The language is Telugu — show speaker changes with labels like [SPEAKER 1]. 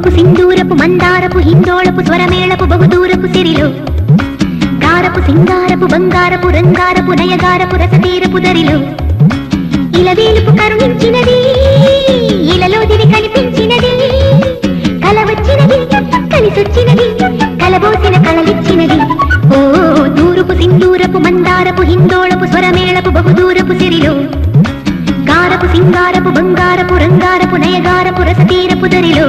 [SPEAKER 1] తూరుపు సింధూరపు మందారపు హిందోళపు స్వరమేళపు బహుదూరపు సిరిలో గారపు సింగారపు బంగారపు రంగారపు నయగారపు రసతీరపు దరిలో ఇలవేలుపు కరుణించినది ఇలలో దివి కనిపించినది కల వచ్చినది కలిసొచ్చినది కలబోసిన కళలిచ్చినది ఓ తూరుపు సింధూరపు మందారపు హిందోళపు స్వరమేళపు బహుదూరపు సిరిలో గారపు సింగారపు బంగారపు రంగారపు నయగారపు రసతీరపు దరిలో